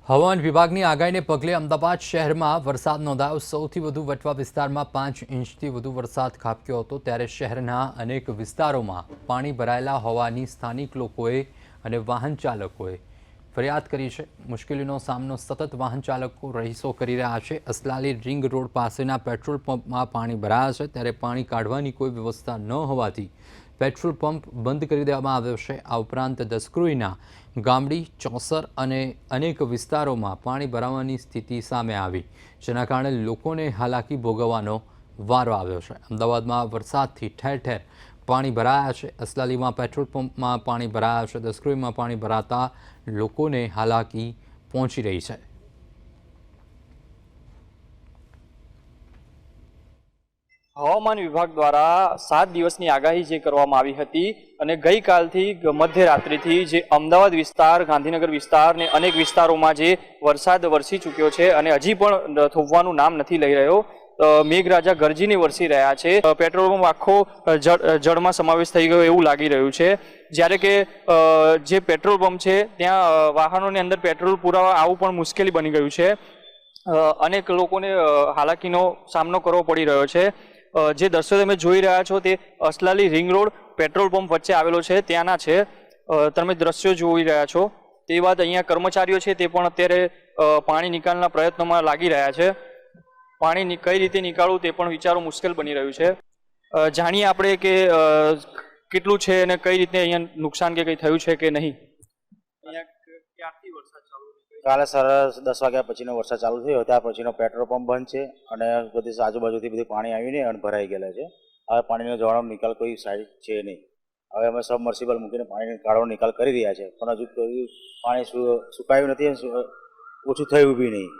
હવામાન વિભાગની આગાહીને પગલે અમદાવાદ શહેરમાં વરસાદ નોંધાયો। સૌથી વધુ વટવા વિસ્તારમાં 5 ઇંચથી વધુ વરસાદ ખાબક્યો હતો। ત્યારે શહેરના અનેક વિસ્તારોમાં પાણી ભરાયેલા હોવાની સ્થાનિક લોકોએ અને વાહન ચાલકોએ ફરિયાદ કરી છે। મુશ્કેલીનો સામનો સતત વાહન ચાલકો રહીશો કરી રહ્યા છે। અસલાલી રિંગ રોડ પાસેના પેટ્રોલ પંપમાં પાણી ભરાયા છે, ત્યારે પાણી કાઢવાની કોઈ વ્યવસ્થા ન હોવાથી પેટ્રોલ પંપ બંધ કરી દેવામાં આવ્યો છે। આ ઉપરાંત દસક્રોઈના ગામડી, ચોસર અને અનેક વિસ્તારોમાં પાણી ભરાવાની સ્થિતિ સામે આવી, જેના કારણે લોકોને હાલાકી ભોગવવાનો વારો આવ્યો છે। અમદાવાદમાં વરસાદથી ઠેર ઠેર પાણી ભરાયા છે। અસલાલીમાં પેટ્રોલ પંપમાં પાણી ભરાયા છે। દસક્રોઈમાં પાણી ભરાતા લોકોને હાલાકી પહોંચી રહી છે। હવામાન વિભાગ દ્વારા 7 દિવસની આગાહી જે કરવામાં આવી હતી અને ગઈકાલથી મધ્યરાત્રિથી જે અમદાવાદ વિસ્તાર, ગાંધીનગર વિસ્તાર ને અનેક વિસ્તારોમાં જે વરસાદ વરસી ચૂક્યો છે અને હજી પણ થોભવાનું નામ નથી લઈ રહ્યો। મેઘરાજા ગરજીને વરસી રહ્યા છે। પેટ્રોલ પંપ આખો જળમાં સમાવેશ થઈ ગયો એવું લાગી રહ્યું છે। જ્યારે કે જે પેટ્રોલ પંપ છે ત્યાં વાહનોની અંદર પેટ્રોલ પુરાવા આવું પણ મુશ્કેલી બની ગયું છે। અનેક લોકોને હાલાકીનો સામનો કરવો પડી રહ્યો છે। જે દ્રશ્યો તમે જોઈ રહ્યા છો તે Aslali ring road petrol pump વચ્ચે આવેલો છે ત્યાંના છે। તમે દ્રશ્યો જોઈ રહ્યા છો તે વાત અહીંયા કર્મચારીઓ છે તે પણ અત્યારે પાણી નિકાલના પ્રયત્નોમાં લાગી રહ્યા છે। પાણી કઈ રીતે નીકાળવું તે પણ વિચારવું મુશ્કેલ બની રહ્યું છે। જાણીએ આપણે કે કેટલું છે અને કઈ રીતે અહીંયા નુકસાન કે કંઈ થયું છે કે નહીં। કાલે સરસ 10 વાગ્યા પછીનો વરસાદ ચાલુ થયો, ત્યાર પછીનો પેટ્રોલ પંપ બંધ છે અને બધી આજુબાજુથી બધું પાણી આવીને અને ભરાઈ ગયેલા છે। હવે પાણીનો જવાનો નિકાલ કોઈ સાઈડ છે નહીં। હવે અમે સબમર્સિબલ મૂકીને પાણીનો કાઢવાનો નિકાલ કરી રહ્યા છે, પણ હજુ કોઈ પાણી સુકાયું નથી, ઓછું થયું બી નહીં।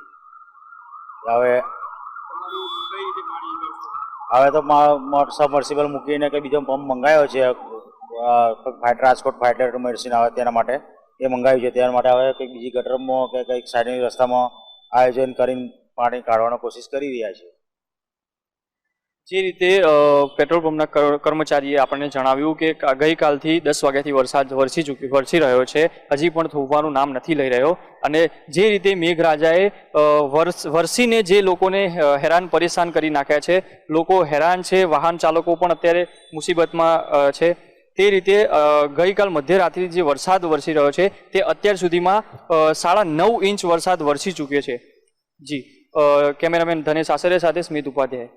હવે તો સબમર્સિબલ મૂકીને કંઈ બીજો પંપ મંગાવ્યો છે, રાજકોટ ફાઇટર મેડિસિન આવે તેના માટે એ મંગાવ્યું છે। તેના માટે હવે કંઈક બીજી ગટરમાં કે કંઈક સાઈડની રસ્તામાં આયોજન કરીને પાણી કાઢવાનો કોશિશ કરી રહ્યા છે। જે રીતે પેટ્રોલ પંપના કર્મચારીએ આપણને જણાવ્યું કે ગઈકાલથી 10 વાગ્યાથી વરસાદ વરસી રહ્યો છે, હજી પણ થોભવાનું નામ નથી લઈ રહ્યો। અને જે રીતે મેઘરાજાએ વરસીને જે લોકોને હેરાન પરેશાન કરી નાખ્યા છે, લોકો હેરાન છે, વાહન ચાલકો પણ અત્યારે મુસીબતમાં છે। તે રીતે ગઈકાલ મધ્યરાત્રિ જે વરસાદ વરસી રહ્યો છે તે અત્યાર સુધીમાં 9.5 ઇંચ વરસાદ વરસી ચૂક્યો છે। જી, કેમેરામેન ધનેશ આસરે સાથે સ્મિત ઉપાધ્યાય।